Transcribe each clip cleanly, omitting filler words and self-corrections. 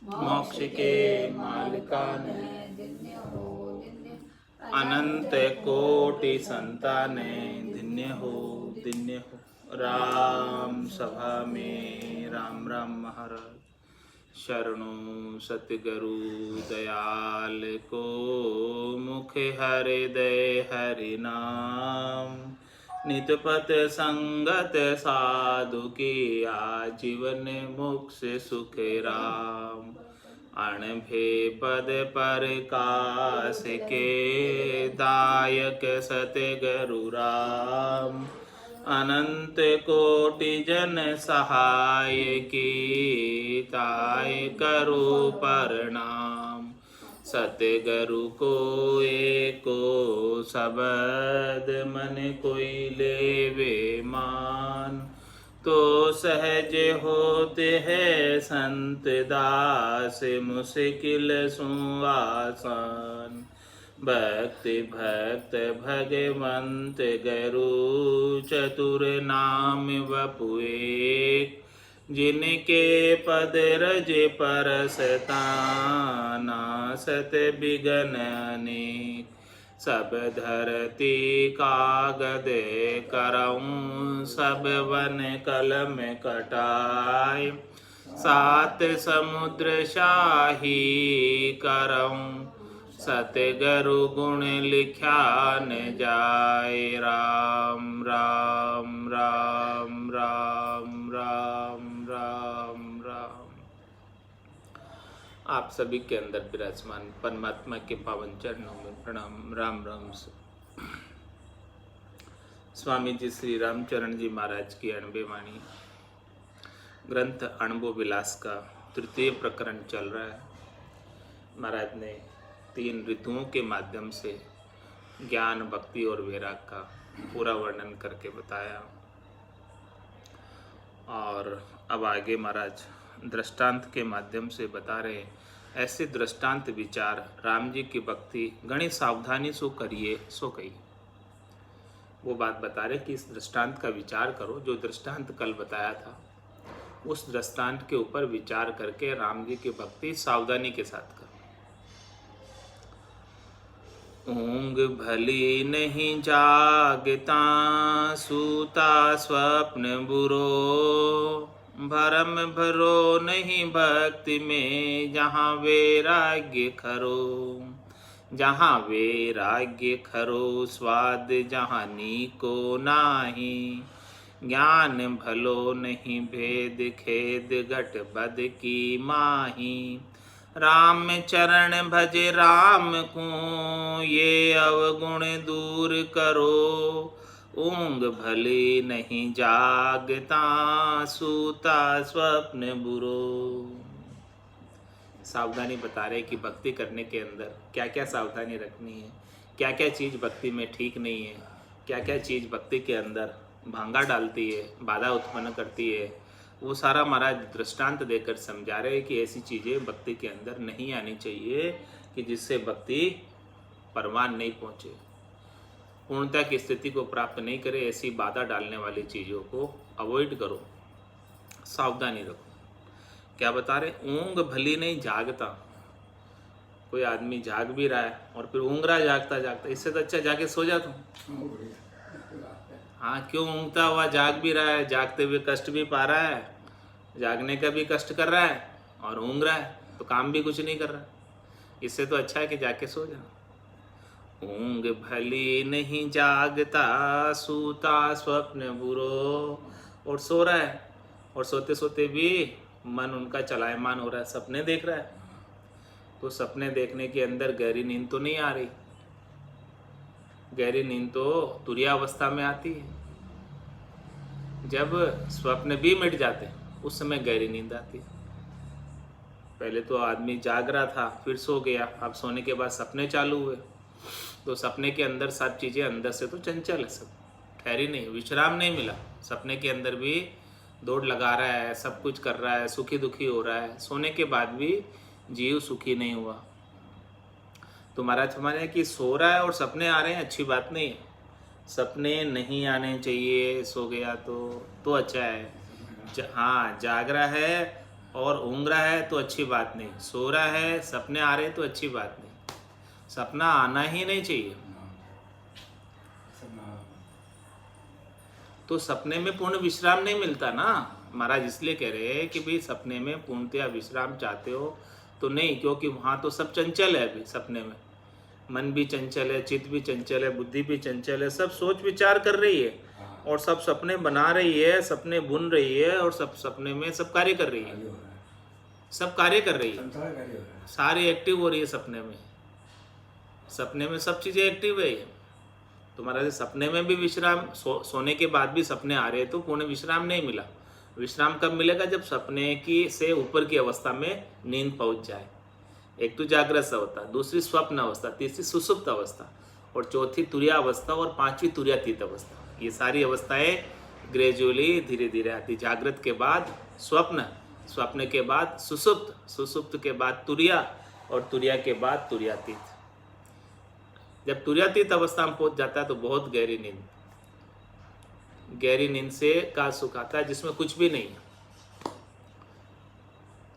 मोक्ष के मालिकान अनंत कोटि संताने धन्य हो धन्य हो। राम सभा में राम राम महाराज शरणों सतगुरु दयाल को मुख हृदय हरि नाम नित पथ संगत साधु की आजीवन मोक्ष सुख राम अणभे पद पर कास के दायक सतगुरु राम अनंत कोटि जन सहाय की ताय करो प्रणाम सतगुरु को एको शब्द मन कोई लेवे मान तो सहज होते हैं संत दास मुश्किल सुआसान भक्ति भक्त भगवंत गुरु चतुर नाम वपुएक जिनके पद रज परसता नासत बिगन अनेक सब धरती कागद करऊं सब वन कलम कटाए सात समुद्र शाही करऊं सतगुरु गुण लिख्या न जाए राम राम राम राम राम राम राम। आप सभी के अंदर विराजमान परमात्मा के पावन चरणों में प्रणाम राम राम से। स्वामी जी श्री रामचरण जी महाराज की अणबे वाणी ग्रंथ अणबो विलास का तृतीय प्रकरण चल रहा है। महाराज ने 3 ऋतुओं के माध्यम से ज्ञान भक्ति और वैराग का पूरा वर्णन करके बताया और अब आगे महाराज दृष्टांत के माध्यम से बता रहे ऐसे दृष्टांत विचार राम जी की भक्ति घनी सावधानी सो करिए सो कही। वो बात बता रहे कि इस दृष्टांत का विचार करो जो दृष्टांत कल बताया था उस दृष्टांत के ऊपर विचार करके राम जी की भक्ति सावधानी के साथ करो। ऊंग भली नहीं जागता सूता स्वप्न बुरो भरम भरो नहीं भक्ति में जहाँ वैराग्य खरो जहाँ वैराग्य खरो स्वाद जहाँ नीको नाही ज्ञान भलो नहीं भेद खेद घट बद की माही राम चरण भज राम को ये अवगुण दूर करो ऊंग भली नहीं जागता सूता स्वप्न बुरो। सावधानी बता रहे कि भक्ति करने के अंदर क्या क्या सावधानी रखनी है, क्या क्या चीज़ भक्ति में ठीक नहीं है, क्या क्या चीज़ भक्ति के अंदर भांगा डालती है, बाधा उत्पन्न करती है। वो सारा महाराज दृष्टांत देकर समझा रहे हैं कि ऐसी चीज़ें भक्ति के अंदर नहीं आनी चाहिए कि जिससे भक्ति परवान नहीं पहुँचे, पूर्णता की स्थिति को प्राप्त नहीं करे। ऐसी बाधा डालने वाली चीज़ों को अवॉइड करो, सावधानी रखो। क्या बता रहे, ऊँग भली नहीं जागता। कोई आदमी जाग भी रहा है और फिर ऊँग रहा जागता जागता, इससे तो अच्छा जाके सो जाता हूँ। हाँ, क्यों ऊँगता हुआ जाग भी रहा है, जागते हुए कष्ट भी पा रहा है, जागने का भी कष्ट कर रहा है और ऊँग रहा है तो काम भी कुछ नहीं कर रहा। इससे तो अच्छा है कि जाके सो जा। ऊँग भली नहीं जागता सूता स्वप्न बुरो। और सो रहा है और सोते सोते भी मन उनका चलायमान हो रहा है, सपने देख रहा है। तो सपने देखने के अंदर गहरी नींद तो नहीं आ रही, गहरी नींद तो तुरीयावस्था में आती है। जब स्वप्न भी मिट जाते हैं उस समय गहरी नींद आती है। पहले तो आदमी जाग रहा था फिर सो गया, अब सोने के बाद सपने चालू हुए तो सपने के अंदर सब चीज़ें अंदर से तो चंचल है, सब ठहरी नहीं, विश्राम नहीं मिला। सपने के अंदर भी दौड़ लगा रहा है, सब कुछ कर रहा है, सुखी दुखी हो रहा है। सोने के बाद भी जीव सुखी नहीं हुआ। तो महाराज हमारे कि सो रहा है और सपने आ रहे हैं, अच्छी बात नहीं है। सपने नहीं आने चाहिए, सो गया तो अच्छा है। हाँ, जाग रहा है और ऊँग रहा है तो अच्छी बात नहीं, सो रहा है, सपने आ रहे हैं तो अच्छी बात नहीं। सपना आना ही नहीं चाहिए। तो सपने में पूर्ण विश्राम नहीं मिलता ना। महाराज इसलिए कह रहे हैं कि भाई सपने में पूर्णतया विश्राम चाहते हो तो नहीं, क्योंकि वहाँ तो सब चंचल है। अभी सपने में मन भी चंचल है, चित्त भी चंचल है, बुद्धि भी चंचल है, सब सोच विचार कर रही है और सब सपने बना रही है, सपने बुन रही है और सब सपने में सब कार्य कर रही है, सब कार्य कर रही है, सारी एक्टिव हो रही है सपने में। सपने में सब चीज़ें एक्टिव है। तो महाराज सपने में भी विश्राम, सोने के बाद भी सपने आ रहे हैं तो पूर्ण विश्राम नहीं मिला। विश्राम कब मिलेगा? जब सपने की से ऊपर की अवस्था में नींद पहुंच जाए। एक तो जागृत अवस्था, दूसरी स्वप्न अवस्था, तीसरी सुसुप्त अवस्था और चौथी तुरिया अवस्था और पांचवी तुरियातीत अवस्था। ये सारी अवस्थाएं ग्रेजुअली धीरे धीरे आती। जागृत के बाद स्वप्न, स्वप्न के बाद सुसुप्त, सुसुप्त के बाद तुरिया और तुरिया के बाद तुरियातीत। जब तुरियातीत अवस्था में पहुंच जाता है तो बहुत गहरी नींद, गहरी नींद से का सुख आता है जिसमें कुछ भी नहीं है।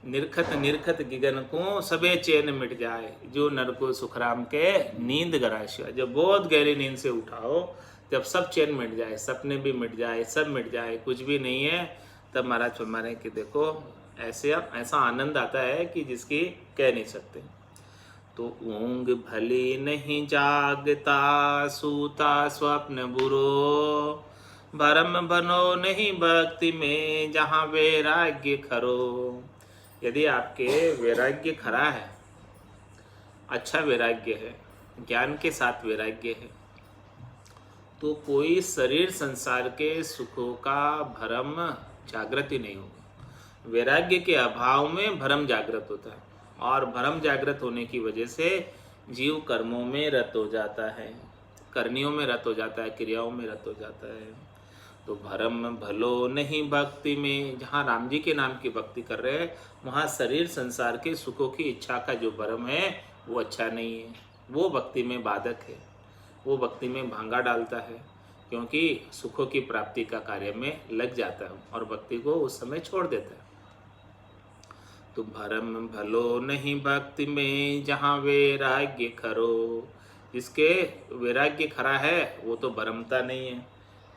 निरखत निरखत गिगन को सबे चैन मिट जाए, जो नर को सुखराम के नींद गराशिया। जब बहुत गहरी नींद से उठाओ, जब सब चैन मिट जाए, सपने भी मिट जाए, सब मिट जाए, कुछ भी नहीं है, तब महाराज फरमा रहे कि देखो ऐसा आनंद आता है कि जिसकी कह नहीं सकते। तो ऊँग भली नहीं जागता, सूता स्वप्न बुरो, भरम बनो नहीं भक्ति में, जहाँ वैराग्य खरो। यदि आपके वैराग्य खरा है, अच्छा वैराग्य है, ज्ञान के साथ वैराग्य है, तो कोई शरीर संसार के सुखों का भरम जागृत ही नहीं होगा। वैराग्य के अभाव में भरम जागृत होता है और भरम जागृत होने की वजह से जीव कर्मों में रत हो जाता है, करनियों में रत हो जाता है, क्रियाओं में रत हो जाता है। तो भरम भलो नहीं भक्ति में, जहाँ राम जी के नाम की भक्ति कर रहे हैं वहाँ शरीर संसार के सुखों की इच्छा का जो भरम है वो अच्छा नहीं है, वो भक्ति में बाधक है, वो भक्ति में भांगा डालता है, क्योंकि सुखों की प्राप्ति का कार्य में लग जाता है और भक्ति को उस समय छोड़ देता है। तो भरम भलो नहीं भक्ति में, जहाँ वैराग्य खरो। जिसके वैराग्य खरा है वो तो भरमता नहीं है,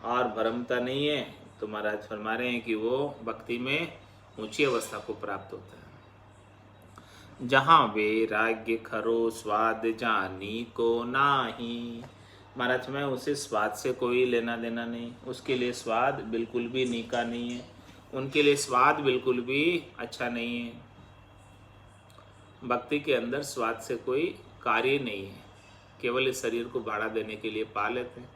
और भरमता नहीं है तो महाराज फरमा रहे हैं कि वो भक्ति में ऊंची अवस्था को प्राप्त होता है। जहाँ वैराग्य खरो स्वाद जानी को नाही। महाराज में उसे स्वाद से कोई लेना देना नहीं, उसके लिए स्वाद बिल्कुल भी नीका नहीं है, उनके लिए स्वाद बिल्कुल भी अच्छा नहीं है। भक्ति के अंदर स्वाद से कोई कार्य नहीं है, केवल इस शरीर को भाड़ा देने के लिए पा लेते हैं,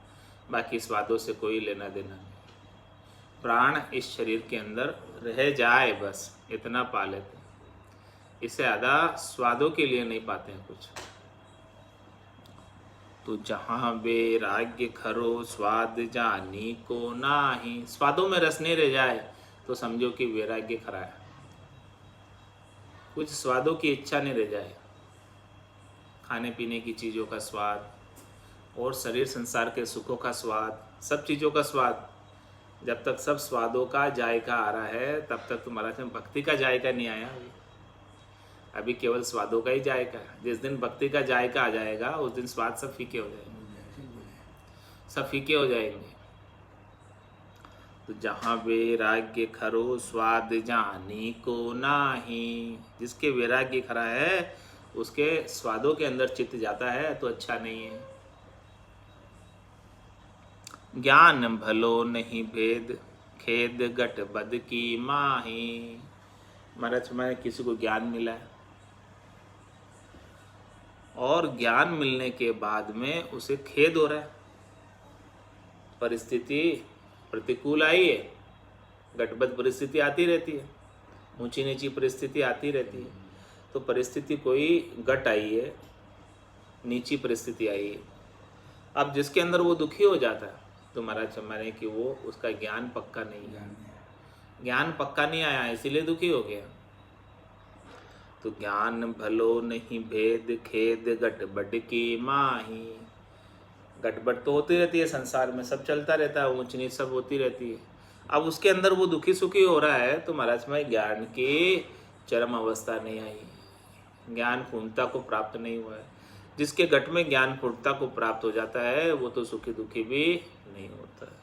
बाकी स्वादों से कोई लेना देना नहीं। प्राण इस शरीर के अंदर रह जाए बस इतना पा लेते हैं, इससे ज़्यादा स्वादों के लिए नहीं पाते हैं कुछ। तो जहाँ वैराग्य खरो स्वाद जानी को नाही। स्वादों में रस नहीं रह जाए तो समझो कि वैराग्य खरा है। कुछ स्वादों की इच्छा नहीं रह जाए, खाने पीने की चीज़ों का स्वाद और शरीर संसार के सुखों का स्वाद, सब चीज़ों का स्वाद। जब तक सब स्वादों का जायका आ रहा है तब तक तो महाराज में भक्ति का जायका नहीं आया। अभी केवल स्वादों का ही जायका है। जिस दिन भक्ति का जायका आ जाएगा उस दिन स्वाद सब फीके हो जाएंगे, सब फीके हो जाएंगे। तो जहाँ वैराग्य खरो स्वाद जानी को नाही। जिसके वैराग्य खरा है उसके स्वादों के अंदर चित्त जाता है तो अच्छा नहीं है। ज्ञान भलो नहीं भेद खेद गट बद की माही। महाराज में किसी को ज्ञान मिला है और ज्ञान मिलने के बाद में उसे खेद हो रहा है, परिस्थिति प्रतिकूल आई है, गटबद परिस्थिति आती रहती है, ऊंची नीची परिस्थिति आती रहती है। तो परिस्थिति कोई गट आई है, नीची परिस्थिति आई है, अब जिसके अंदर वो दुखी हो जाता है तो महाराज हमारे कि वो उसका ज्ञान पक्का नहीं है, ज्ञान पक्का नहीं आया इसीलिए दुखी हो गया। तो ज्ञान भलो नहीं भेद खेद गटबड की माही। गटबड तो होती रहती है संसार में, सब चलता रहता है, ऊंच नीच सब होती रहती है। अब उसके अंदर वो दुखी सुखी हो रहा है तो महाराज में ज्ञान की चरम अवस्था नहीं आई, ज्ञान पूर्णता को प्राप्त नहीं हुआ है। जिसके घट में ज्ञान पूर्णता को प्राप्त हो जाता है वो तो सुखी दुखी भी नहीं होता है।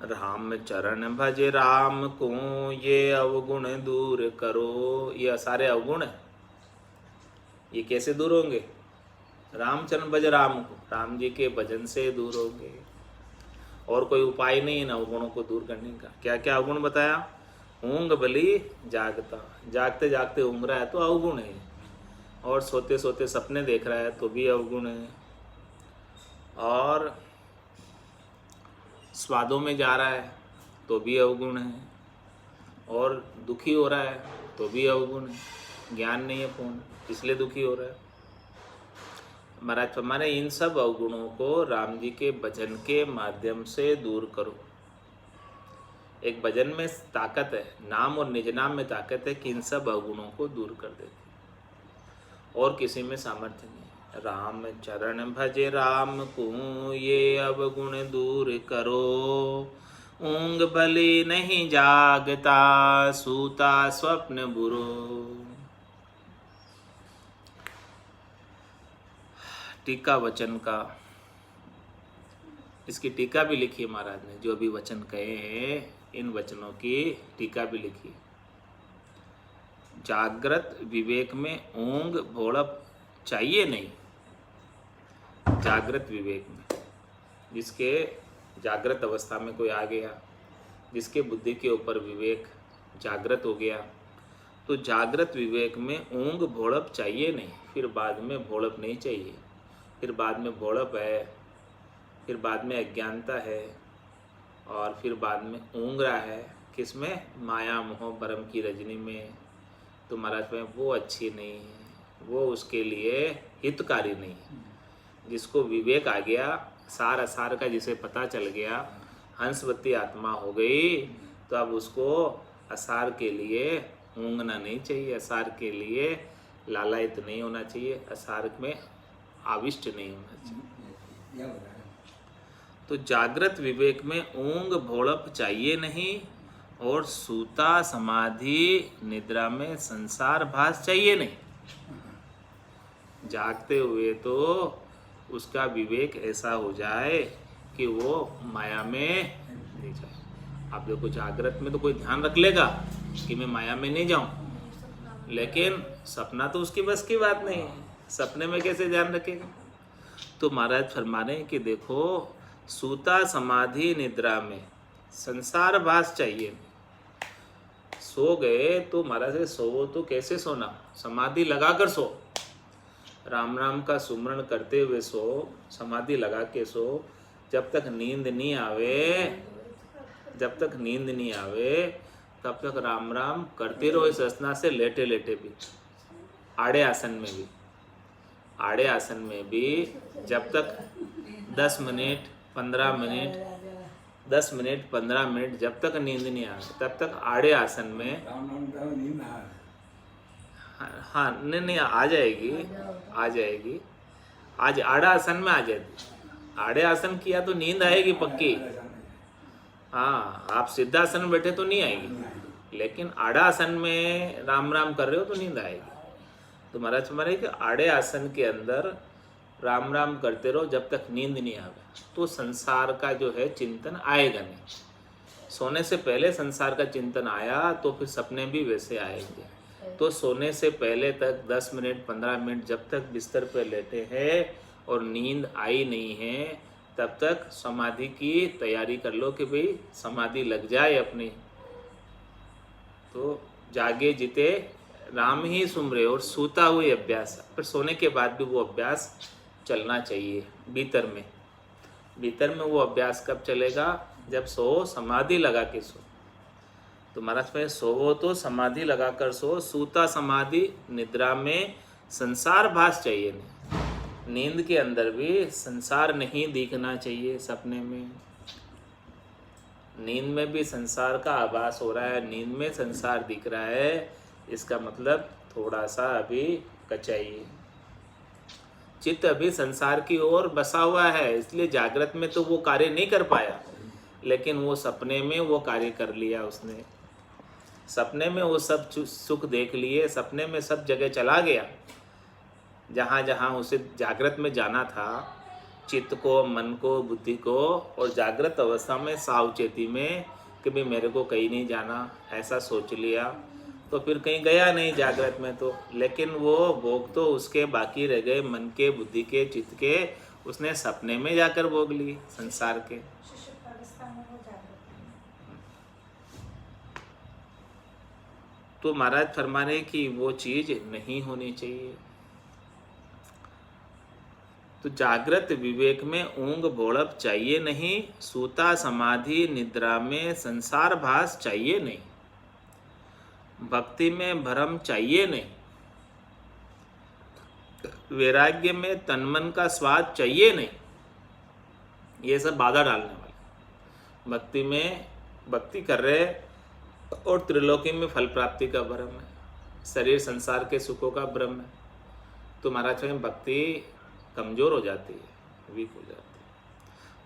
राम चरण भजे राम को, ये अवगुण दूर करो। ये सारे अवगुण है, ये कैसे दूर होंगे? रामचरण भज राम को, राम जी के भजन से दूर होंगे। और कोई उपाय नहीं इन अवगुणों को दूर करने का। क्या क्या अवगुण बताया? ऊंग भली जागता, जागते जागते ऊँग रहा है तो अवगुण है। और सोते सोते सपने देख रहा है तो भी अवगुण है। और स्वादों में जा रहा है तो भी अवगुण है। और दुखी हो रहा है तो भी अवगुण है। ज्ञान नहीं है पूर्ण, इसलिए दुखी हो रहा है। महाराज फरमाने इन सब अवगुणों को राम जी के भजन के माध्यम से दूर करो। एक भजन में ताकत है, नाम और निज नाम में ताकत है कि इन सब अवगुणों को दूर कर देते, और किसी में सामर्थ्य नहीं। राम चरण भजे राम को, ये अवगुण दूर करो। ऊंग भली नहीं जागता, सूता स्वप्न बुरो। टीका वचन का, इसकी टीका भी लिखी है महाराज ने। जो भी वचन कहे हैं इन वचनों की टीका भी लिखी। जागृत विवेक में ऊंग भोड़प चाहिए नहीं। जागृत विवेक में, जिसके जागृत अवस्था में कोई आ गया, जिसके बुद्धि के ऊपर विवेक जागृत हो गया, तो जागृत विवेक में ऊंग भोड़प चाहिए नहीं। फिर बाद में भोड़प नहीं चाहिए, फिर बाद में भोड़प है, फिर बाद में अज्ञानता है, और फिर बाद में ऊँग रहा है किसमें? माया मोह भरम की रजनी में। तो महाराज में वो अच्छी नहीं है, वो उसके लिए हितकारी नहीं है। जिसको विवेक आ गया, सार असार का जिसे पता चल गया, हंसवती आत्मा हो गई, तो अब उसको असार के लिए ऊँगना नहीं चाहिए, असार के लिए लालायित नहीं होना चाहिए, असार में आविष्ट नहीं होना चाहिए। तो जागृत विवेक में ऊंग भोड़प चाहिए नहीं, और सूता समाधि निद्रा में संसार भास चाहिए नहीं। जागते हुए तो उसका विवेक ऐसा हो जाए कि वो माया में नहीं जाए। आप देखो जागृत में तो कोई ध्यान रख लेगा कि मैं माया में नहीं जाऊं, लेकिन सपना तो उसकी बस की बात नहीं है। सपने में कैसे ध्यान रखेगा? तो महाराज फरमा रहे हैं कि देखो, सूता समाधि निद्रा में संसार भास चाहिए। सो गए तो महाराज सो तो कैसे सोना? समाधि लगाकर सो, राम राम का सुमरण करते हुए सो, समाधि लगा के सो। जब तक नींद नहीं आवे, जब तक नींद नहीं आवे तब तक राम राम करते रहो इस आसना से, लेटे लेटे भी, आड़े आसन में भी। आड़े आसन में भी जब तक 10 मिनट 15 मिनट 10 मिनट 15 मिनट जब तक नींद नहीं आए तब तक आड़े आसन में, हाँ नहीं आ जाएगी आज आड़ा आसन में आ जाएगी। आड़े आसन किया तो नींद आएगी पक्की। हाँ, आप सिद्धासन में बैठे तो नहीं आएगी, लेकिन आड़ा आसन में राम राम कर रहे हो तो नींद आएगी। तो महाराज हमारे कि आड़े आसन के अंदर राम राम करते रहो जब तक नींद नहीं आवे, तो संसार का जो है चिंतन आएगा नहीं। सोने से पहले संसार का चिंतन आया तो फिर सपने भी वैसे आएंगे। तो सोने से पहले तक 10 मिनट 15 मिनट जब तक बिस्तर पर लेटे हैं और नींद आई नहीं है, तब तक समाधि की तैयारी कर लो कि भाई समाधि लग जाए अपनी। तो जागे जिते राम ही सुमरे, और सूता हुए अभ्यास, फिर सोने के बाद भी वो अभ्यास चलना चाहिए भीतर में। भीतर में वो अभ्यास कब चलेगा? जब सो समाधि लगा के सो। तो महाराज में सोवो तो समाधि लगा कर सो, सूता समाधि निद्रा में संसार भास चाहिए नहीं। नींद के अंदर भी संसार नहीं दिखना चाहिए। सपने में, नींद में भी संसार का आभास हो रहा है, नींद में संसार दिख रहा है, इसका मतलब थोड़ा सा अभी कचाइए। चित्त अभी संसार की ओर बसा हुआ है, इसलिए जागृत में तो वो कार्य नहीं कर पाया, लेकिन वो सपने में वो कार्य कर लिया उसने। सपने में वो सब सुख देख लिए, सपने में सब जगह चला गया जहाँ जहाँ उसे जागृत में जाना था। चित्त को, मन को, बुद्धि को, और जागृत अवस्था में सावचेती में कि भाई मेरे को कहीं नहीं जाना, ऐसा सोच लिया तो फिर कहीं गया नहीं जागृत में तो। लेकिन वो भोग तो उसके बाकी रह गए, मन के, बुद्धि के, चित्त के, उसने सपने में जाकर भोग लिए संसार के। तो महाराज फरमा रहे कि वो चीज नहीं होनी चाहिए। तो जागृत विवेक में ऊंग भोड़प चाहिए नहीं, सूता समाधि निद्रा में संसार भास चाहिए नहीं, भक्ति में भ्रम चाहिए नहीं, वैराग्य में तन्मन का स्वाद चाहिए नहीं। ये सब बाधा डालने वाले। भक्ति में भक्ति कर रहे और त्रिलोकी में फल प्राप्ति का भ्रम है, शरीर संसार के सुखों का भ्रम है, तो महाराज में भक्ति कमजोर हो जाती है, वीक हो जाती है।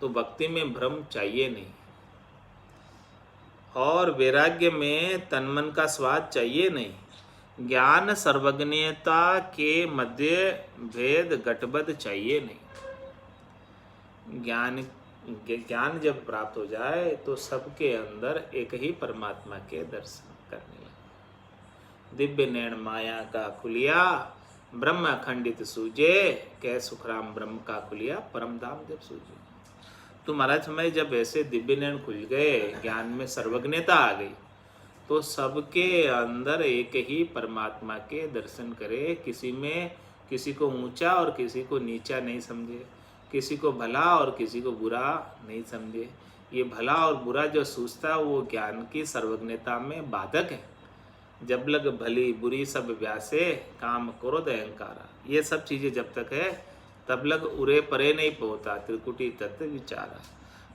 तो भक्ति में भ्रम चाहिए नहीं, और वैराग्य में तन्मन का स्वाद चाहिए नहीं, ज्ञान सर्वज्ञता के मध्य भेद गठबद्ध चाहिए नहीं। ज्ञान जब प्राप्त हो जाए तो सबके अंदर एक ही परमात्मा के दर्शन करने लगे। दिव्य नैन माया का खुलिया, ब्रह्म अखंडित सूझे, कह सुखराम ब्रह्म का खुलिया, परम धाम जब सूझे। तो महाराज समय जब ऐसे दिव्य नैन खुल गए, ज्ञान में सर्वज्ञता आ गई, तो सबके अंदर एक ही परमात्मा के दर्शन करे। किसी को ऊंचा और किसी को नीचा नहीं समझे, किसी को भला और किसी को बुरा नहीं समझे। ये भला और बुरा जो सूझता है वो ज्ञान की सर्वज्ञता में बाधक है। जब लग भली बुरी सब व्यासे, काम क्रोध अहंकारा, ये सब चीज़ें जब तक है तब लग उरे परे नहीं पहुँचता, त्रिकुटी तत्व विचारा।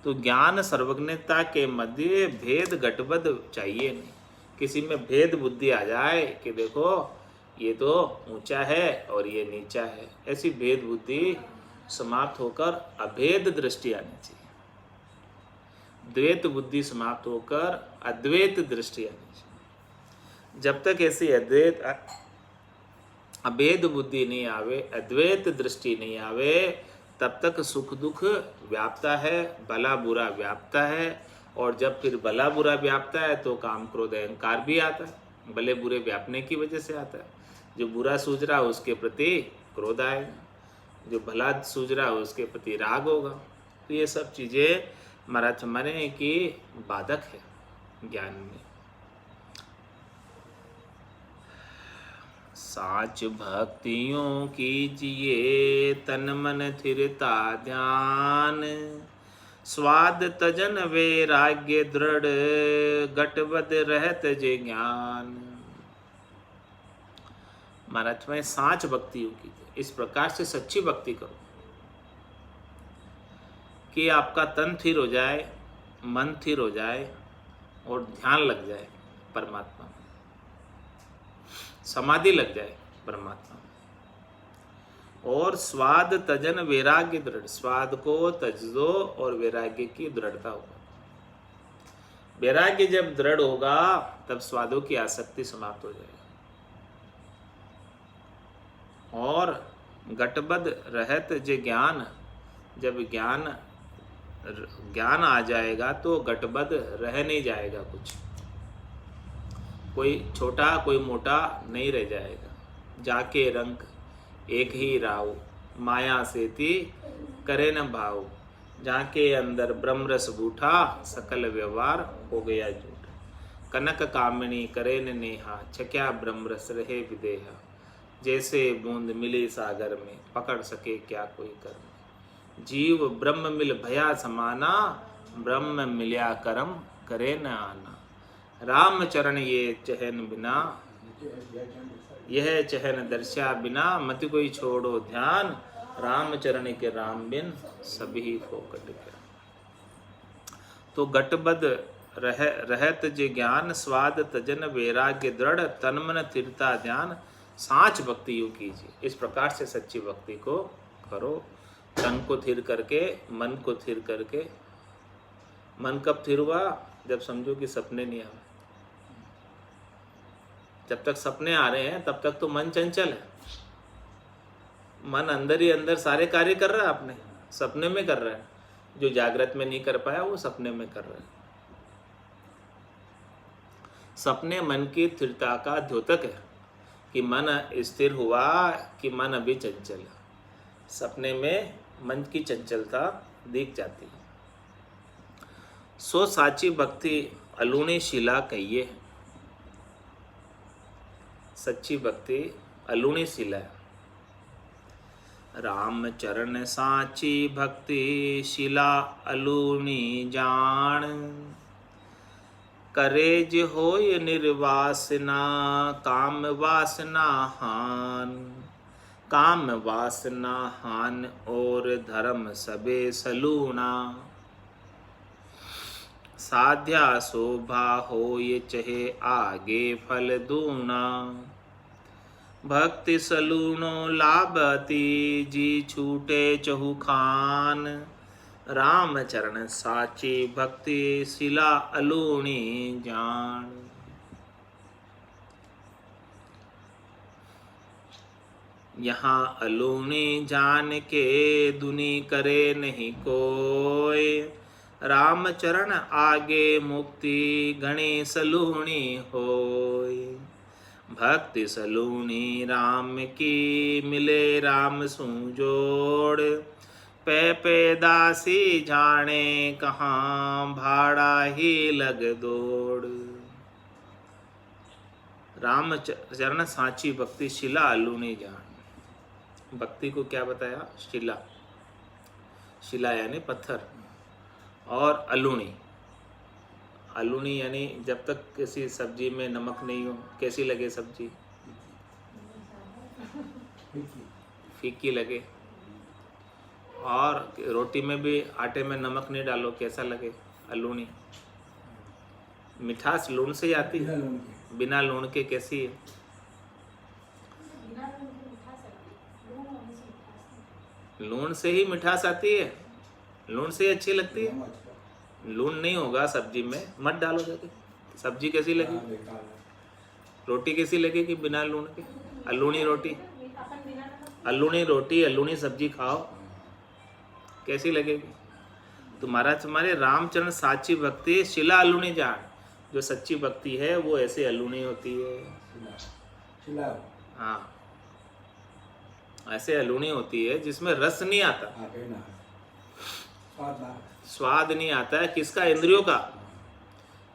तो ज्ञान सर्वज्ञता के मध्य भेद गठबद्ध चाहिए नहीं। किसी में भेद बुद्धि आ जाए कि देखो ये तो ऊंचा है और ये नीचा है, ऐसी भेद बुद्धि समाप्त होकर अभेद दृष्टि आनी चाहिए। द्वैत बुद्धि समाप्त होकर अद्वैत दृष्टि आनी चाहिए। जब तक ऐसी अभेद बुद्धि नहीं आवे, अद्वैत दृष्टि नहीं आवे, तब तक सुख दुख व्याप्ता है, भला बुरा व्याप्ता है। और जब फिर भला बुरा व्याप्ता है तो काम क्रोध अहंकार भी आता है। भले बुरे व्यापने की वजह से आता है। जो बुरा सूझ रहा है उसके प्रति क्रोध आएगा, जो भला सूझ रहा है उसके प्रति राग होगा। तो ये सब चीज़ें महाराज माने कि बाधक है ज्ञान में। साच भक्तियों कीजिए तन मन थिरता ध्यान, स्वाद तजन वैराग्य दृढ़, गठबद्ध रहत जे ज्ञान। महाराज में साच भक्तियों कीजिए, इस प्रकार से सच्ची भक्ति करो कि आपका तन स्थिर हो जाए, मन स्थिर हो जाए और ध्यान लग जाए परमात्मा में, समाधि लग जाए परमात्मा में। और स्वाद तजन वैराग्य दृढ़, स्वाद को तज दो और वैराग्य की दृढ़ता होगा। वैराग्य जब दृढ़ होगा तब स्वादों की आसक्ति समाप्त हो जाएगी। और गठबद्ध रहत जे ज्ञान, जब ज्ञान आ जाएगा तो गठबद्ध रह नहीं जाएगा कुछ, कोई छोटा कोई मोटा नहीं रह जाएगा। जाके रंग एक ही राव, माया से ती करे न भाव, जाके अंदर ब्रह्म रस बूठा, सकल व्यवहार हो गया झूठ। कनक कामिनी करे न नेहा, छक्या ब्रह्म रस रहे विदेहा, जैसे बूंद मिली सागर में, पकड़ सके क्या कोई कर्म। जीव ब्रह्म मिल भया समाना, ब्रह्म मिल्या कर्म करे न आना। राम चरण ये चहन बिना, यह चहन दर्शा बिना, मत कोई छोड़ो ध्यान, राम चरण के राम बिन सभी फोकट गया। तो गठबद्ध रहत जे ज्ञान, स्वाद तजन वैराग्य दृढ़, तन मन स्थिरता ध्यान, साच भक्ति योग कीजिए। इस प्रकार से सच्ची भक्ति को करो, तन को थिर करके, मन को थिर करके। मन कब थिर हुआ? जब समझो कि सपने नहीं आ रहे। जब तक सपने आ रहे हैं तब तक तो मन चंचल है। मन अंदर ही अंदर सारे कार्य कर रहा है, अपने सपने में कर रहा है। जो जागृत में नहीं कर पाया वो सपने में कर रहा है। सपने मन की स्थिरता का द्योतक है कि मन स्थिर हुआ कि मन अभी चंचल है। सपने में मन की चंचलता दिख जाती है। सो साची भक्ति अलूणी शिला कहिए। सच्ची भक्ति अलूणी शिला है। राम चरण साची भक्ति शिला अलूणी जान। करेज होय निर्वासना काम वासना हान। काम वासना हान और धर्म सबे सलूना। साध्या शोभा होय चहे आगे फल दूना। भक्ति सलूनो लाभती जी छूटे चहु खान। राम चरण साची भक्ति शिला अलूणी जान। यहाँ अलूणी जान के दुनी करे नहीं कोय। राम चरण आगे मुक्ति घणी सलूणी होय। भक्ति सलूणी राम की मिले राम सु जोड़। पे दासी जाने कहाँ भाड़ा ही लग दौड़। राम चरण साची भक्ति शिला अलूणी जान। भक्ति को क्या बताया? शिला। शिला यानी पत्थर, और अलूणी। अलूणी यानी जब तक किसी सब्जी में नमक नहीं हो, कैसी लगे सब्जी? फीकी लगे। और रोटी में भी आटे में नमक नहीं डालो, कैसा लगे? अलूणी। मिठास लूण से आती है, बिना लूण के कैसी है? लूण से ही मिठास आती है, लूण से ही अच्छी लगती है। लूण नहीं होगा सब्जी में, मत डालो जाके। सब्जी कैसी लगेगी? रोटी कैसी लगेगी बिना लूण के? अलूणी रोटी, अलूणी रोटी, अलूणी सब्जी खाओ, कैसी लगेगी? तुम्हारे रामचरण साची भक्ति शिला अलूणी जान। जो सच्ची भक्ति है वो ऐसे अलूणी होती है। हाँ, ऐसे अलूणी होती है जिसमें रस नहीं आता, स्वाद नहीं आता है। किसका? इंद्रियों का।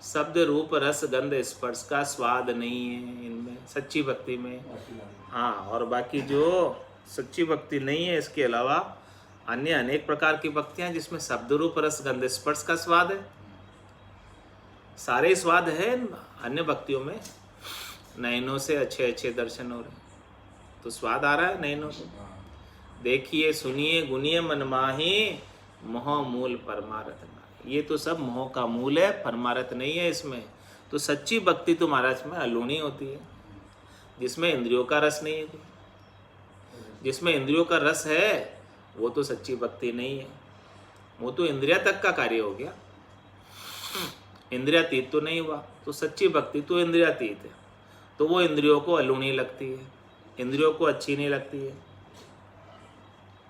शब्द रूप रस गंध स्पर्श का स्वाद नहीं है इनमें, सच्ची भक्ति में। हाँ, और बाकी जो सच्ची भक्ति नहीं है, इसके अलावा अन्य अनेक प्रकार की भक्तियां जिसमें शब्द रूप रस गंध स्पर्श का स्वाद है। सारे स्वाद है अन्य भक्तियों में। नयनों से अच्छे अच्छे दर्शन हो रहे, तो स्वाद आ रहा है नयनों से। देखिए सुनिए गुनिए मन माही, मोह मूल परमारथ नहीं। ये तो सब मोह का मूल है, परमारथ नहीं है इसमें। तो सच्ची भक्ति तो महाराज में अलूणी होती है, जिसमें इंद्रियों का रस नहीं है। जिसमें इंद्रियों का रस है वो तो सच्ची भक्ति नहीं है, वो तो इंद्रिया तक का कार्य हो गया, इंद्रियातीत तो नहीं हुआ। तो सच्ची भक्ति तो इंद्रियातीत है, तो वो इंद्रियों को अलूणी लगती है, इंद्रियों को अच्छी नहीं लगती है।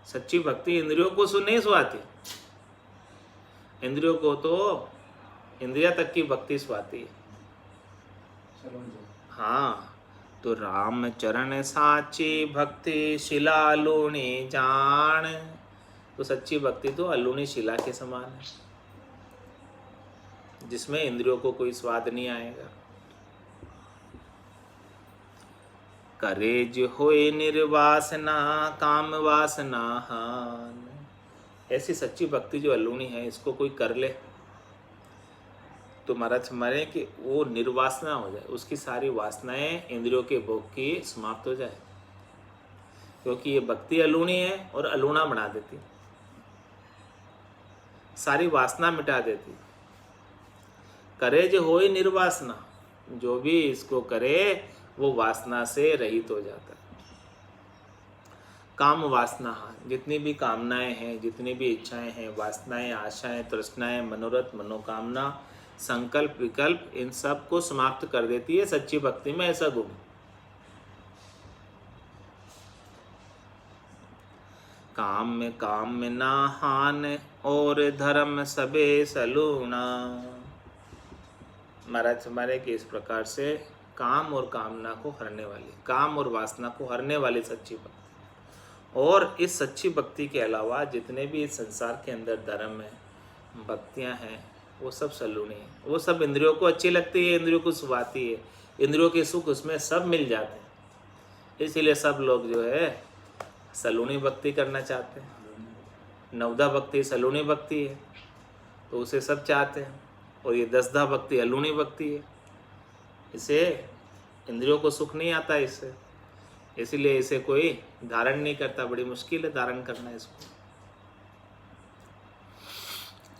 सच्ची भक्ति इंद्रियों को नहीं सुहाती, इंद्रियों को तो इंद्रिया तक की भक्ति सुहाती है। हाँ, तो राम चरण साची भक्ति शिला अलूणी जान। तो सच्ची भक्ति तो अलूणी शिला के समान है, जिसमें इंद्रियों को कोई स्वाद नहीं आएगा। करेज होए निर्वासना काम वासना हान। ऐसी सच्ची भक्ति जो अलूणी है, इसको कोई कर ले तो महाराज हमारे कि वो निर्वासना हो जाए, उसकी सारी वासनाएं इंद्रियों के भोग की समाप्त हो जाए। क्योंकि ये भक्ति अलूणी है और अलूणा बना देती, सारी वासना मिटा देती। करे जो होए निर्वासना, जो भी इसको करे वो वासना से रहित हो जाता है। काम वासना, जितनी भी कामनाएं हैं, जितनी भी इच्छाएं हैं, वासनाएं, आशाएं, तृष्णाएं, मनोरथ, मनोकामना, संकल्प, विकल्प, इन सब को समाप्त कर देती है सच्ची भक्ति में ऐसा गुण। काम में ना हान और धर्म सबे सलूना। महाराज हमारे कि इस प्रकार से काम और कामना को हरने वाली, काम और वासना को हरने वाली सच्ची भक्ति, और इस सच्ची भक्ति के अलावा जितने भी इस संसार के अंदर धर्म है, भक्तियां हैं, वो सब सलूनी है। वो सब इंद्रियों को अच्छी लगती है, इंद्रियों को सुहाती है, इंद्रियों के सुख उसमें सब मिल जाते हैं। इसीलिए सब लोग जो है सलूनी भक्ति करना चाहते हैं। नवदा भक्ति सलूनी भक्ति है, तो उसे सब चाहते हैं। और ये दसदा भक्ति अलूनी भक्ति है, इसे इंद्रियों को सुख नहीं आता इससे, इसीलिए इसे कोई धारण नहीं करता। बड़ी मुश्किल है धारण करना इसको।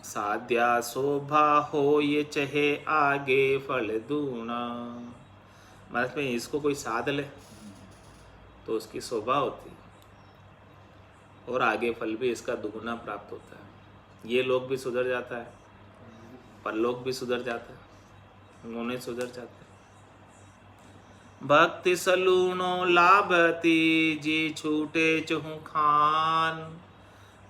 साध्या शोभा हो ये चहे आगे फल दूना। मतलब में इसको कोई साध ले तो उसकी शोभा होती है और आगे फल भी इसका दुगुना प्राप्त होता है। ये लोग भी सुधर जाता है, परलोक भी सुधर जाता है, उन्होंने सुधर जाता है। भक्ति सलूनो लाभती जी छूटे चहु खान।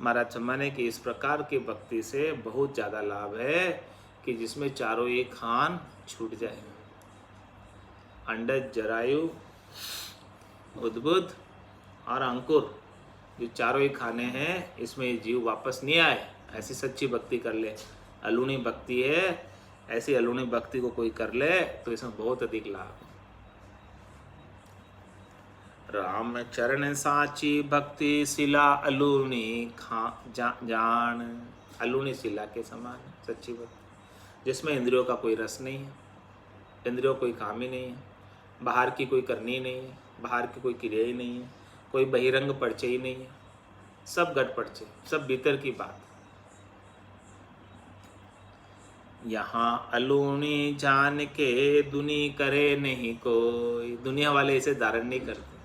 महाराज माने कि इस प्रकार की भक्ति से बहुत ज़्यादा लाभ है कि जिसमें चारों ये खान छूट जाए। अंडज, जरायु, उद्बुद्ध और अंकुर, जो चारों ही खाने हैं, इसमें जीव वापस नहीं आए। ऐसी सच्ची भक्ति कर ले। अलूनी भक्ति है, ऐसी अलूनी भक्ति को कोई कर ले तो इसमें बहुत अधिक लाभ है। राम चरण साची भक्ति शिला अलूनी जान। अलूनी शिला के समान है सच्ची भक्ति, जिसमें इंद्रियों का कोई रस नहीं है, इंद्रियों कोई काम ही नहीं है, बाहर की कोई करनी ही नहीं है, बाहर की कोई क्रिया ही नहीं है, कोई बहिरंग परिचय ही नहीं है, सब गट परिचय, सब भीतर की बात। यहाँ अलूनी जान के दुनी करे नहीं कोई। दुनिया वाले इसे धारण नहीं करते।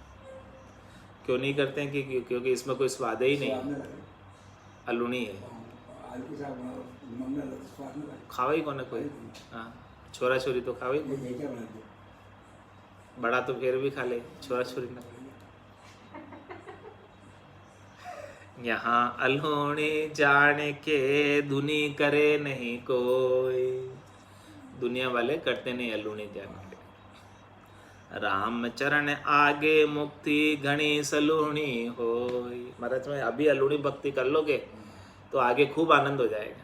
क्यों नहीं करते हैं? क्योंकि इसमें कोई स्वाद ही नहीं है, अलूनी है। खावा ही कौन है कोई? हाँ, छोरा छोरी तो खावा ही, बड़ा तो फिर भी खा ले, छोरा छोरी ना। यहाँ अलूनी जान के दुनी करे नहीं कोई। दुनिया वाले करते नहीं अलूनी जान के। राम चरण आगे मुक्ति घनी सलूनी होय। महाराज में अभी अलूनी भक्ति कर लोगे तो आगे खूब आनंद हो जाएगा।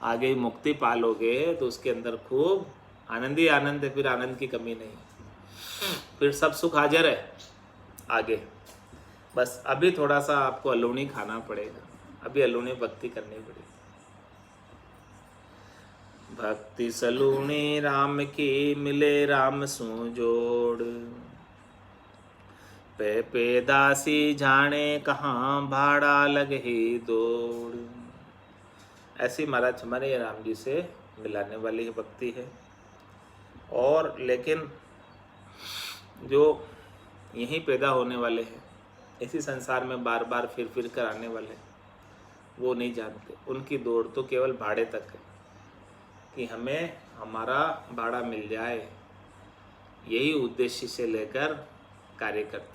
आगे मुक्ति पालोगे तो उसके अंदर खूब आनंद ही आनंद है, फिर आनंद की कमी नहीं, फिर सब सुख हाजिर है आगे। बस अभी थोड़ा सा आपको अलूनी खाना पड़ेगा, अभी अलूनी भक्ति करनी पड़ेगी। भक्ति सलूनी राम की मिले राम सु जोड़। पे दासी जाने कहाँ भाड़ा लगे ही दौड़। ऐसी महाराज हमारे राम जी से मिलाने वाली भक्ति है। और लेकिन जो यहीं पैदा होने वाले हैं, इसी संसार में बार बार फिर कर आने वाले, वो नहीं जानते। उनकी दौड़ तो केवल भाड़े तक है कि हमें हमारा भाड़ा मिल जाए, यही उद्देश्य से लेकर कार्य करते हैं,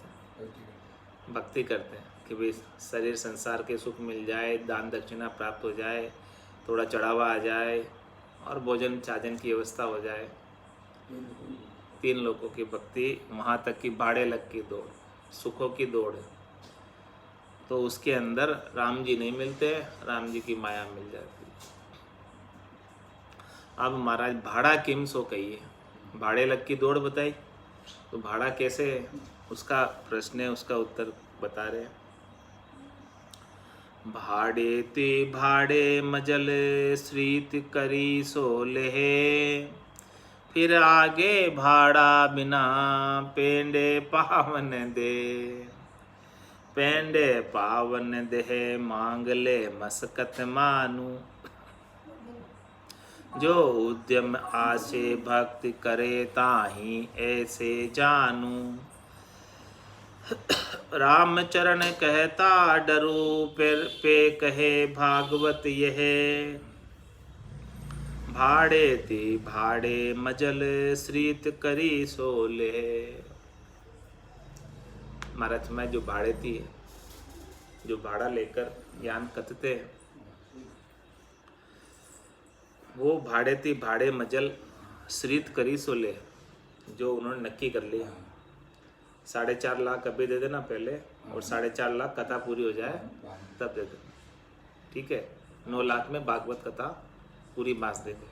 भक्ति करते हैं कि भाई शरीर संसार के सुख मिल जाए, दान दक्षिणा प्राप्त हो जाए, थोड़ा चढ़ावा आ जाए और भोजन चाजन की व्यवस्था हो जाए। 3 लोगों की भक्ति, वहाँ तक की भाड़े लग की दौड़, सुखों की दौड़ है। तो उसके अंदर राम जी नहीं मिलते, राम जी की माया मिल जाती है। अब महाराज भाड़ा किम सो कहिए, भाड़े लग की दौड़ बताई, तो भाड़ा कैसे है उसका प्रश्न है, उसका उत्तर बता रहे हैं। भाड़े ते भाड़े मजल श्रीत करी सो लेहे। फिर आगे भाड़ा बिना पेंडे पावन दे। पेंडे पावन देह मांग ले मस्कत मानू। जो उद्यम आसे भक्ति करे ताही ऐसे जानू। रामचरण कहता डरू पे कहे भागवत यह, भाड़े ती भाड़े मजल श्रीत करी सोले। महाराज में जो भाड़े थी है, जो भाड़ा लेकर ज्ञान कथते हैं, वो भाड़े थी भाड़े मजल श्रीत करी सोले, जो उन्होंने नक्की कर लिया। 4.5 लाख अभी दे देना पहले, और 4.5 लाख कथा पूरी हो जाए तब दे देना, ठीक है। 9 लाख में भागवत कथा पूरी मास दे दे।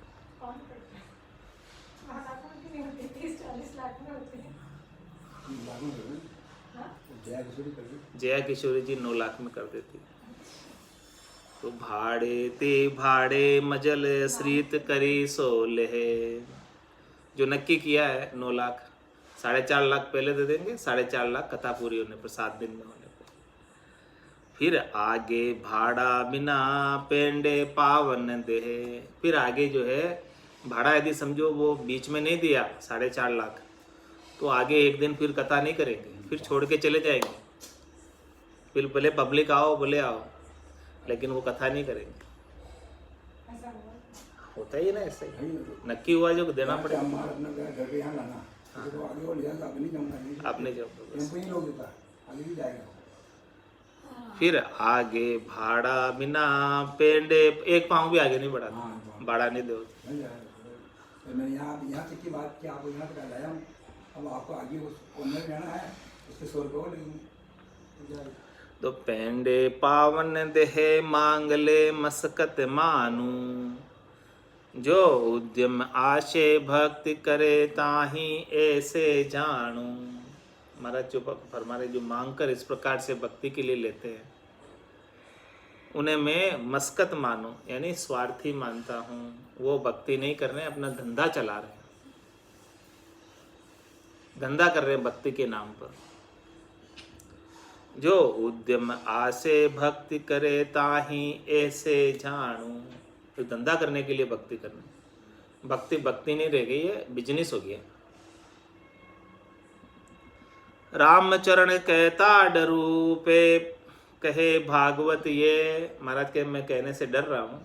जया किशोरी जी 9 लाख में कर देती। तो भाड़े ते भाड़े मजल श्रीत करी सोले, जो नक्की किया है 9 लाख, 4.5 लाख पहले दे देंगे, 4.5 लाख कथा पूरी होने पर, 7 दिन में होने पर। फिर आगे भाड़ा बिना पेंडे पावन दे, फिर आगे जो है भाड़ा यदि समझो वो बीच में नहीं दिया 4.5 लाख, तो आगे एक दिन फिर कथा नहीं करेंगे, फिर छोड़ के चले जाएंगे। फिर भले पब्लिक आओ बोले आओ, लेकिन वो कथा नहीं करेंगे। होता ही ना ऐसे ही, नक्की हुआ जो देना पड़ेगा। आपने जब फिर आगे भाड़ा बिना पेंडे, एक पाँव भी आगे नहीं बढ़ाता, भाड़ा नहीं दो। मैंने यहाँ तक की बात की, आपको यहाँ तक लाया हूँ, अब आपको आगे उस कोने में जाना है, उसके 100 रुपये लेंगे। तो पेंडे पावन देहे मांगले मस्कत मानू, जो उद्यम आशे भक्ति करे ताही ऐसे जानू। महाराज जो फरमा रहे, जो मांग कर इस प्रकार से भक्ति के लिए लेते हैं, उन्हें मैं मस्कत मानू, यानी स्वार्थी मानता हूँ। वो भक्ति नहीं कर रहे, अपना धंधा चला रहे हैं, धंधा कर रहे हैं भक्ति के नाम पर। जो उद्यम आसे भक्ति करे ताही ऐसे जानू, तो धंधा करने के लिए भक्ति करना, भक्ति भक्ति नहीं रह गई है, बिजनेस हो गया। रामचरण कहता डरू पे कहे भागवत ये, महाराज के मैं कहने से डर रहा हूँ,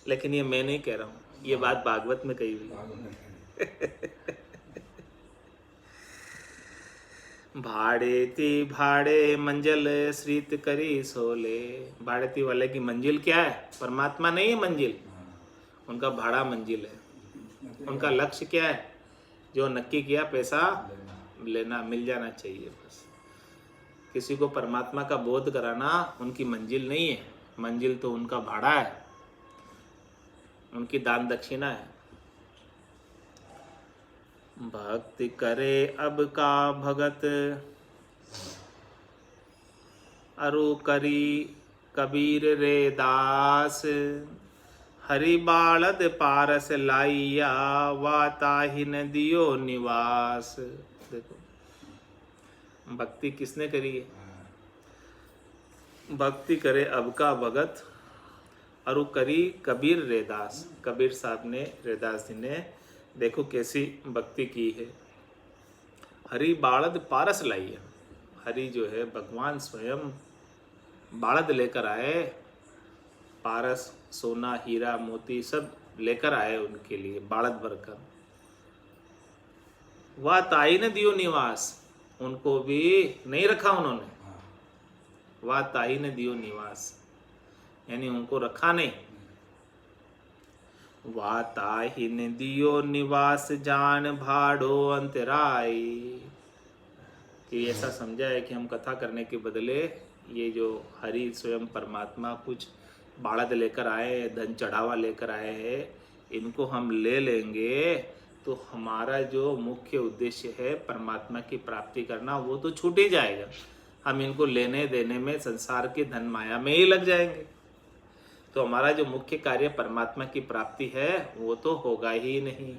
लेकिन ये मैं नहीं कह रहा हूँ, ये बात भागवत में कही हुई। भाड़े ती भाड़े मंजिल श्रीत करी सोले, भाड़े ती वाले की मंजिल क्या है? परमात्मा नहीं है मंजिल, उनका भाड़ा मंजिल है। उनका लक्ष्य क्या है? जो नक्की किया पैसा लेना, मिल जाना चाहिए बस। किसी को परमात्मा का बोध कराना उनकी मंजिल नहीं है, मंजिल तो उनका भाड़ा है, उनकी दान दक्षिणा है। भक्ति करे अब का भगत अरु करी कबीर रे दास, हरि बालद पारस लाइया वाताहि न दियो निवास। देखो भक्ति किसने करी है? भक्ति करे अब का भगत अरु करी कबीर रेदास, कबीर साहब ने, रेदास जी ने देखो कैसी भक्ति की है। हरि बालद पारस लाई है, हरि जो है भगवान स्वयं बालद लेकर आए, पारस सोना हीरा मोती सब लेकर आए उनके लिए, बालद भरकर। वह ताई ने दियो निवास, उनको भी नहीं रखा उन्होंने, वह ताई ने दियो निवास, यानी उनको रखा नहीं। वह ताही ने दियो निवास जान भाड़ो अंतराई, कि ऐसा समझा है कि हम कथा करने के बदले ये जो हरि स्वयं परमात्मा कुछ बालद लेकर आए, धन चढ़ावा लेकर आए हैं, इनको हम ले लेंगे तो हमारा जो मुख्य उद्देश्य है परमात्मा की प्राप्ति करना, वो तो छूट ही जाएगा। हम इनको लेने देने में संसार की धन माया में ही लग जाएंगे, तो हमारा जो मुख्य कार्य परमात्मा की प्राप्ति है वो तो होगा ही नहीं,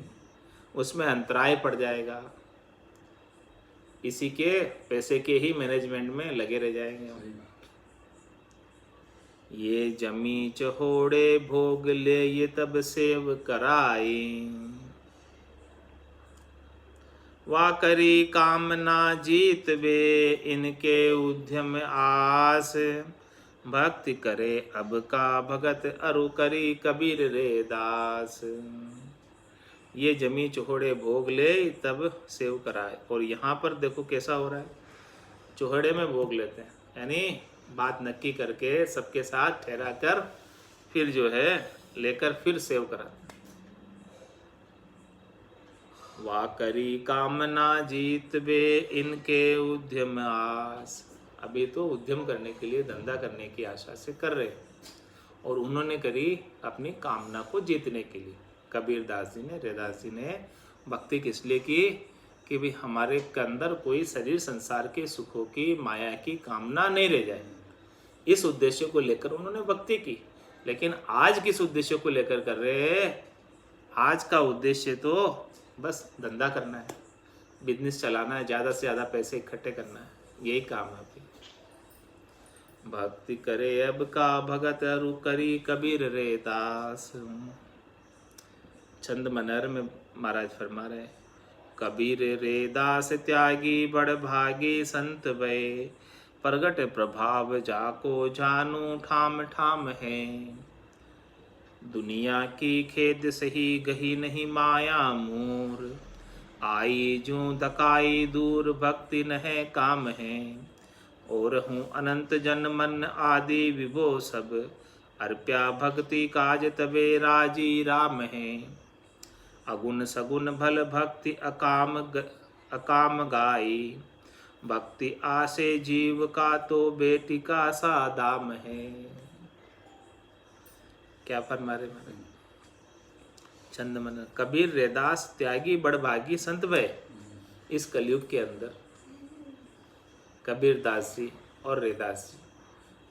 उसमें अंतराय पड़ जाएगा। इसी के पैसे के ही मैनेजमेंट में लगे रह जाएंगे। ये जमी चहोड़े भोग ले ये तब सेव कराई, वा करी कामना जीत वे इनके उद्यम आस। भक्ति करे अब का भगत अरु करी कबीर रे दास। ये जमी चौहड़े भोग ले तब सेव कराए। और यहाँ पर देखो कैसा हो रहा है, चौहड़े में भोग लेते हैं, यानी बात नक्की करके सबके साथ ठहरा कर फिर जो है लेकर फिर सेव कराते। वा करी कामना जीत बे इनके उद्यम आस। अभी तो उद्यम करने के लिए, धंधा करने की आशा से कर रहे, और उन्होंने करी अपनी कामना को जीतने के लिए। कबीर दास जी ने, रैदास जी ने भक्ति किस लिए की कि भी हमारे के अंदर कोई शरीर संसार के सुखों की, माया की कामना नहीं रह जाए। इस उद्देश्य को लेकर उन्होंने भक्ति की। लेकिन आज किस उद्देश्य को लेकर कर रहे हैं? आज का उद्देश्य तो बस धंधा करना है, बिजनेस चलाना है, ज़्यादा से ज़्यादा पैसे इकट्ठे करना है, यही काम है अभी। भक्ति करे अब का भगत अरु करी कबीर रे दास। छंद मनहर में महाराज फरमा रहे, कबीर रे दास त्यागी बड़ भागी संत भय। प्रगट प्रभाव जाको जानू ठाम ठाम है। दुनिया की खेद सही गही नहीं माया मूर। आई जूं धकाई दूर भक्ति न है काम है। और हूँ अनंत जन मन आदि विभो सब। अर्प्या भक्ति काज तबे राजी राम है। अगुण सगुण भल भक्ति अकाम गाई। भक्ति आसे जीव का तो बेटी का सा दाम है। क्या फरमा रहे महाराज? छंद मन, कबीर रैदास त्यागी बड़भागी संत भय। इस कलयुग के अंदर कबीर दास जी और रैदास जी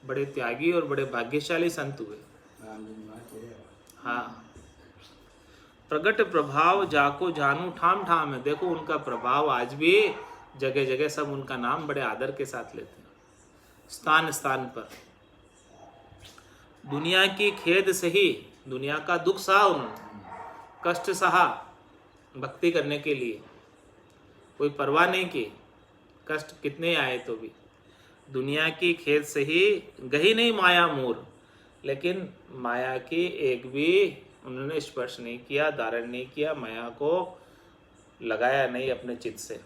बड़े त्यागी और बड़े भाग्यशाली संत हुए। हाँ, प्रगट प्रभाव जाको जानू ठाम ठाम है। देखो उनका प्रभाव आज भी जगह जगह सब उनका नाम बड़े आदर के साथ लेते हैं, स्थान स्थान पर। दुनिया की खेद सही, दुनिया का दुख सहा उन्होंने, कष्ट सहा भक्ति करने के लिए, कोई परवाह नहीं की, कष्ट कितने आए तो भी। दुनिया की खेद सही गही नहीं माया मूर। लेकिन माया की एक भी उन्होंने स्पर्श नहीं किया, धारण नहीं किया, माया को लगाया नहीं अपने चित्त से।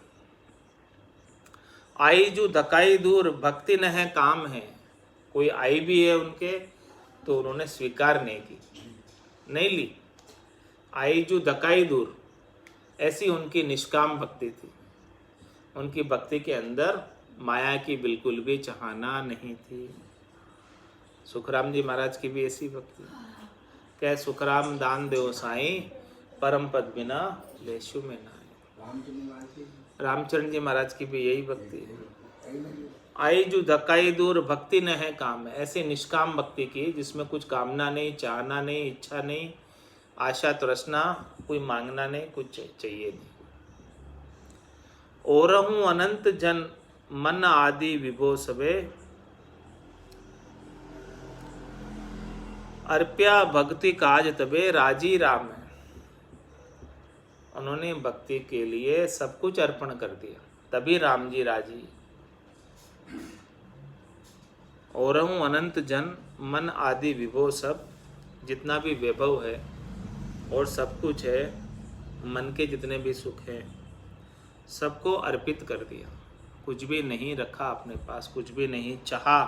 आई जो धकाई दूर भक्ति न है काम है। कोई आई भी है उनके तो उन्होंने स्वीकार नहीं की, नहीं ली। आई जो धकाई दूर, ऐसी उनकी निष्काम भक्ति थी। उनकी भक्ति के अंदर माया की बिल्कुल भी चाहना नहीं थी। सुखराम जी महाराज की भी ऐसी भक्ति। कह सुखराम दान देव साईं, परम पद बिना लेशु में नाई। रामचरण जी महाराज की भी यही भक्ति है। आई जो धक्काई दूर भक्ति न है काम है। ऐसे निष्काम भक्ति की जिसमें कुछ कामना नहीं, चाहना नहीं, इच्छा नहीं, आशा तृष्णा, कोई मांगना नहीं, कुछ चाहिए नहीं। और हूँ अनंत जन मन आदि विभो सबे। अर्प्या भक्ति काज तबे राजी राम है। उन्होंने भक्ति के लिए सब कुछ अर्पण कर दिया, तभी राम जी राजी। और हूँ अनंत जन मन आदि विभो सब, जितना भी वैभव है और सब कुछ है, मन के जितने भी सुख हैं, सबको अर्पित कर दिया, कुछ भी नहीं रखा अपने पास, कुछ भी नहीं चाहा,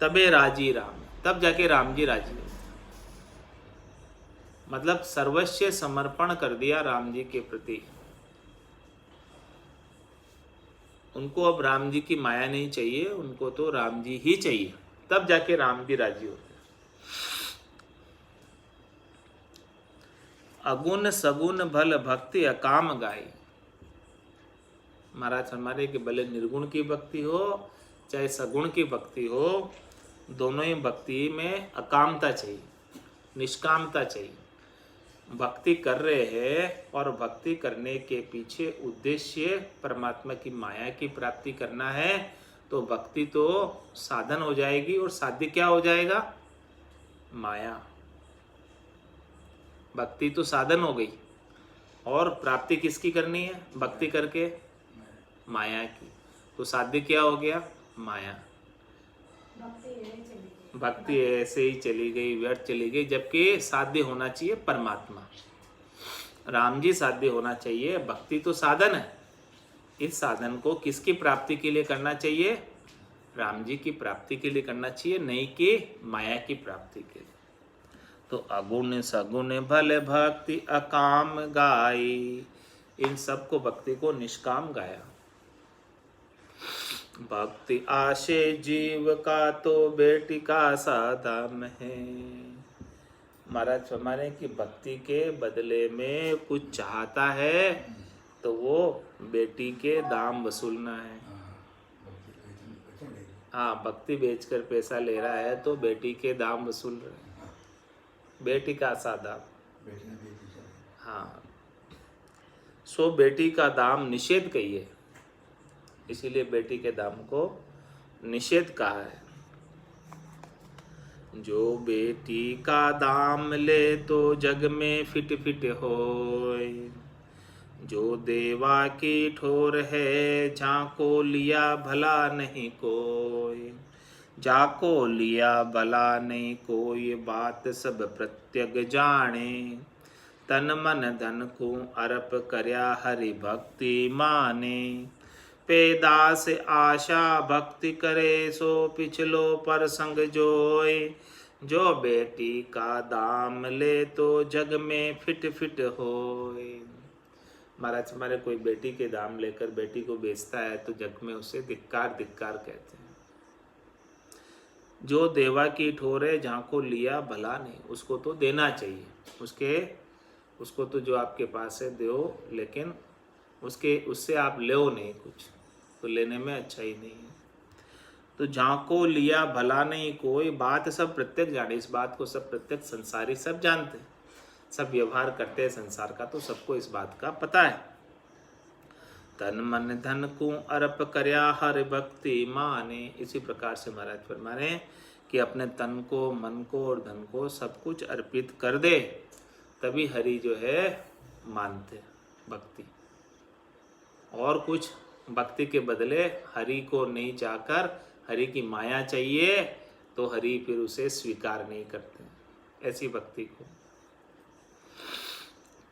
तबे राजी राम, तब जाके राम जी राजी हो। मतलब सर्वस्व समर्पण कर दिया राम जी के प्रति। उनको अब राम जी की माया नहीं चाहिए, उनको तो राम जी ही चाहिए, तब जाके राम जी राजी होते। अगुण सगुण भल भक्ति अकाम गाई। महाराज हमारे के भले निर्गुण की भक्ति हो चाहे सगुण की भक्ति हो, दोनों ही भक्ति में अकामता चाहिए, निष्कामता चाहिए। भक्ति कर रहे हैं और भक्ति करने के पीछे उद्देश्य परमात्मा की माया की प्राप्ति करना है, तो भक्ति तो साधन हो जाएगी। और साध्य क्या हो जाएगा? माया। भक्ति तो साधन हो गई और प्राप्ति किसकी करनी है भक्ति करके? माया की। तो साध्य क्या हो गया? माया। भक्ति ऐसे ही चली गई, व्यर्थ चली गई, जबकि साध्य होना चाहिए परमात्मा। राम जी साध्य होना चाहिए, भक्ति तो साधन है। इस साधन को किसकी प्राप्ति के लिए करना चाहिए? राम जी की प्राप्ति के लिए करना चाहिए, नहीं कि माया की प्राप्ति के लिए। तो अगुण सगुण भले भक्ति अकाम गाई, इन सब को भक्ति को निष्काम गाया। भक्ति आशे जीव का तो बेटी का साधम है। महाराज फरमाने की भक्ति के बदले में कुछ चाहता है तो वो बेटी के दाम वसूलना है। हाँ, भक्ति बेचकर पैसा ले रहा है तो बेटी के दाम वसूल रहे हैं। बेटी का सादा। हाँ, सो बेटी का दाम निषेध कहिए, इसीलिए बेटी के दाम को निषेध कहा है। जो बेटी का दाम ले तो जग में फिट फिट होए, जो देवा की ठोर है झाको लिया भला नहीं कोई, जाको लिया भला नहीं कोई, बात सब प्रत्यग जाने, तन मन धन को अर्प करया हरि भक्ति माने, पेदास आशा भक्ति करे सो पिछलो पर संग जोय, जो बेटी का दाम ले तो जग में फिट फिट होए। महाराज हमारे कोई बेटी के दाम लेकर बेटी को बेचता है तो जग में उसे धिक्कार धिक्कार कहते हैं। जो देवा की ठोर है जहाँ को लिया भला नहीं, उसको तो देना चाहिए, उसको तो जो आपके पास है दो, लेकिन उससे आप लो नहीं कुछ, तो लेने में अच्छा ही नहीं है। तो जहाँ को लिया भला नहीं कोई, बात सब प्रत्येक जाने, इस बात को सब प्रत्येक संसारी सब जानते हैं, सब व्यवहार करते हैं संसार का, तो सबको इस बात का पता है। तन मन धन को अर्प करया हर भक्ति माने, इसी प्रकार से महाराज फरमाने कि अपने तन को, मन को और धन को सब कुछ अर्पित कर दे, तभी हरि जो है मानते भक्ति। और कुछ भक्ति के बदले हरि को नहीं चाहकर हरि की माया चाहिए तो हरि फिर उसे स्वीकार नहीं करते। ऐसी भक्ति को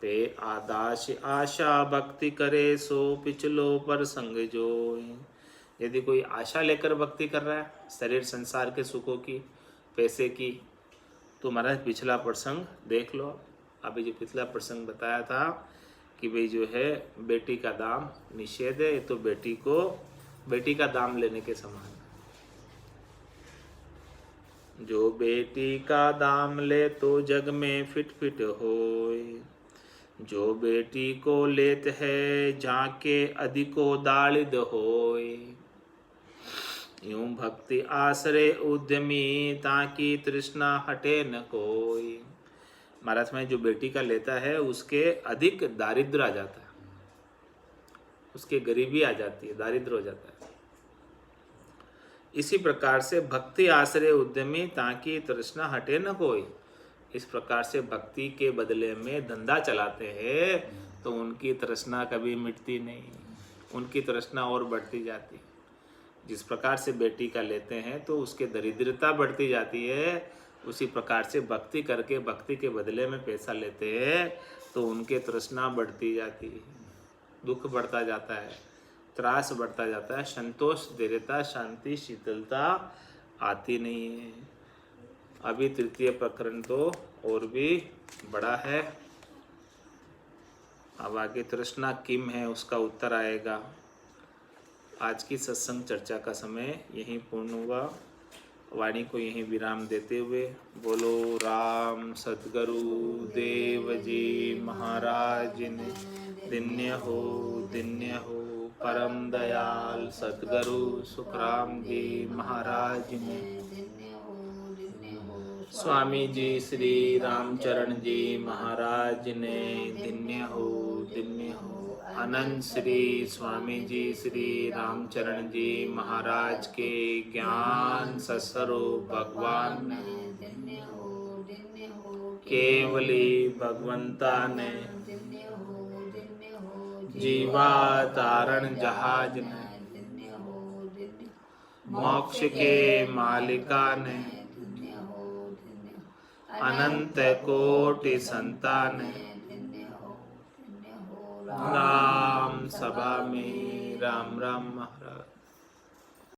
ते आदाश आशा भक्ति करे सो पिछलो पर संग जोय। यदि कोई आशा लेकर भक्ति कर रहा है, शरीर संसार के सुखों की, पैसे की, तो महाराज पिछला प्रसंग देख लो। अभी जो पिछला प्रसंग बताया था कि भाई जो है बेटी का दाम निषेध है, तो बेटी का दाम लेने के समान। जो बेटी का दाम ले तो जग में फिट फिट होए, जो बेटी को लेत है जाके अधिको दालिद होए, यूं भक्ति आश्रय उद्यमी ताकि तृष्णा हटे न कोई। महाराज में जो बेटी का लेता है उसके अधिक दारिद्र आ जाता है, उसके गरीबी आ जाती है, दारिद्र हो जाता है। इसी प्रकार से भक्ति आश्रय उद्यमी ताकि तृष्णा हटे न कोई, इस प्रकार से भक्ति के बदले में धंधा चलाते हैं तो उनकी तृष्णा कभी मिटती नहीं, उनकी तृष्णा और बढ़ती जाती है। जिस प्रकार से बेटी का लेते हैं तो उसके दरिद्रता बढ़ती जाती है, उसी प्रकार से भक्ति करके भक्ति के बदले में पैसा लेते हैं तो उनके तृष्णा बढ़ती जाती है, दुख बढ़ता जाता है, त्रास बढ़ता जाता है, संतोष धैर्यता शांति शीतलता आती नहीं है। अभी तृतीय प्रकरण तो और भी बड़ा है, अब आगे तृष्णा किम है उसका उत्तर आएगा। आज की सत्संग चर्चा का समय यहीं पूर्ण हुआ। वाणी को यहीं विराम देते हुए बोलो राम सद्गुरु देव जी महाराज ने दिन्य हो परम दयाल सद्गुरु सुखराम जी महाराज ने, स्वामी जी श्री रामचरण जी महाराज ने दिन्य हो। अनंत श्री स्वामी जी श्री रामचरण जी महाराज के ज्ञान सस्वरूप भगवान केवली भगवंता ने जीवा तारण जहाज ने, धन्य हो धन्य, मोक्ष के मालिका ने, धन्य हो धन्य, अनंत कोटि संतान, धन्य हो राम सभा में राम राम महाराज।